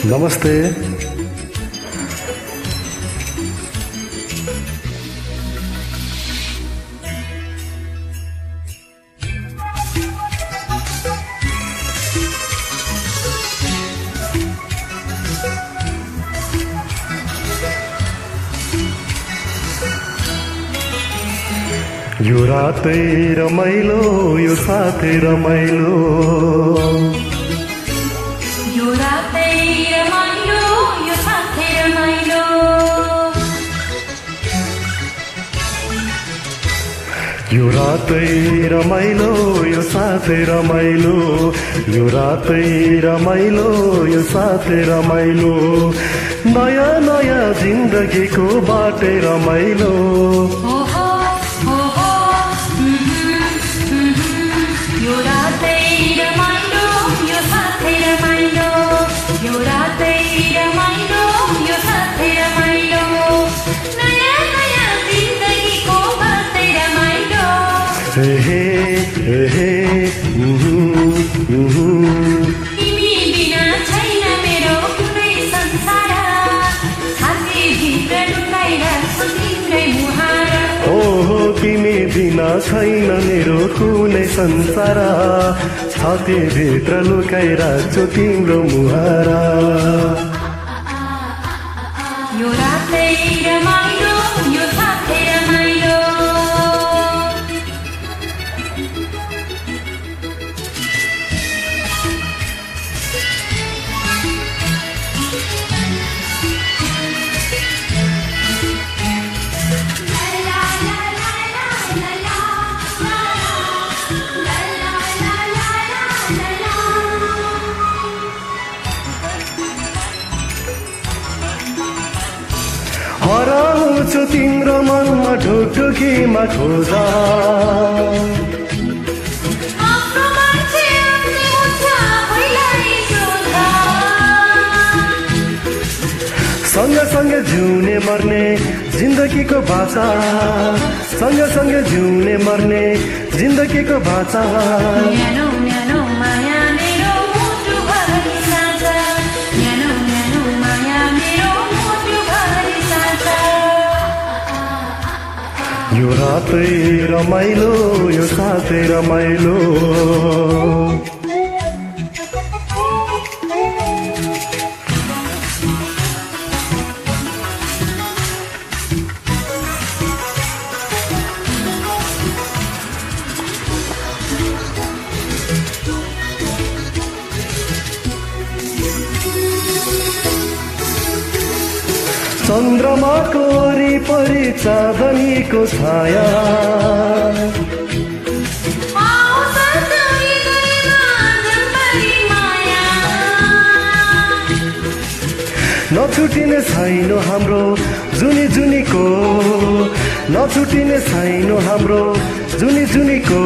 नमस्ते। यो रातै रमाइलो यो साथै रमाइलो, यो रातै रमाइलो यो साथै रमाइलो, यो रातै रमाइलो यो साथै रमाइलो, यो रातै रमाइलो यो साथै रमाइलो, नयाँ नयाँ जिन्दगीको बाटै रमाइलो। यो रातै रमाइलो यो साथै रमाइलो, यो रातै रमाइलो यो साथै रमाइलो, नयाँ नयाँ जिन्दगीको बाटै रमाइलो। हे हे हे तिमी बिना छैन मेरो कुनै संसार, छातीभित्र लुकाइराख्छु तिम्रै मुहार। ओहो तिमी बिना छैन मेरो कुनै संसार, छातीभित्र लुकाइराख्छु तिम्रो मुहारा। यो रातै रमाइलो यो साथै रमाइलो, हराउँछु तिम्रो मनमा ढुकढुकीमा खोजा, आफ्नो मान्छे आफ्नै हुन्छ पहिल्यै सोधा। सँगसँगै जिउने मर्ने जिन्दगीको बाचा, सँगसँगै जिउने मर्ने जिन्दगीको बाचा। न्यानो न्यानो माया मेरो मुटुभरि साँझ, न्यानो न्यानो माया मेरो मुटुभरि साँझ। यो रातै रमाइलो यो साथै रमाइलो, चन्द्रमाको वरिपरि चाँदनीको छाया, नछुटिने छैन हाम्रो जुनी जुनीको, नछुटिने छैन हाम्रो जुनी जुनीको।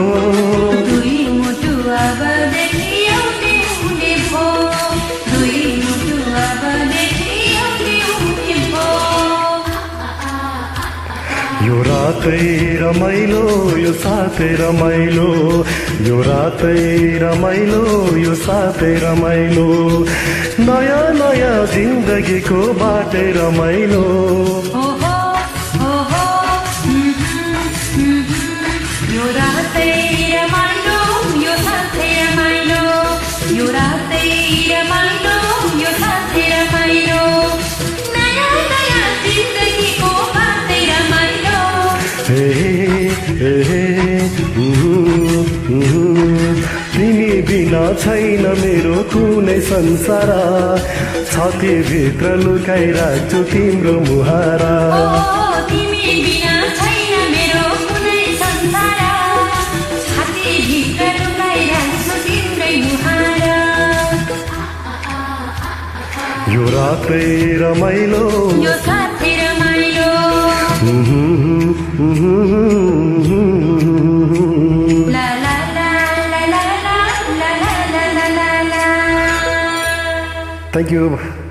दुई मुटु अबदेखि एउटै हुने भो, दुई मुटु अबदेखि एउटै हुने भो। यो रातै रमाइलो यो साथै रमाइलो, यो रातै रमाइलो यो साथै रमाइलो, नयाँ नयाँ जिन्दगीको बाटै रमाइलो। यो रातै रमाइलो यो साथै रमाइलो, यो रातै रमाइलो यो साथै रमाइलो, नयाँ नयाँ जिन्दगीको बाटै रमाइलो। हे हे तिमी बिना छैन मेरो कुनै संसार, छातीभित्र लुकाइराख्छु तिम्रो मुहारा। तिमी बिना छैन मेरो कुनै संसार, छातीभित्र लुकाइराख्छु तिम्रै मुहारा। यो रातै रमाइलो यो साथै रमाइलो, ला ला ला ला ला ला ला ला ला ला ला। Thank you.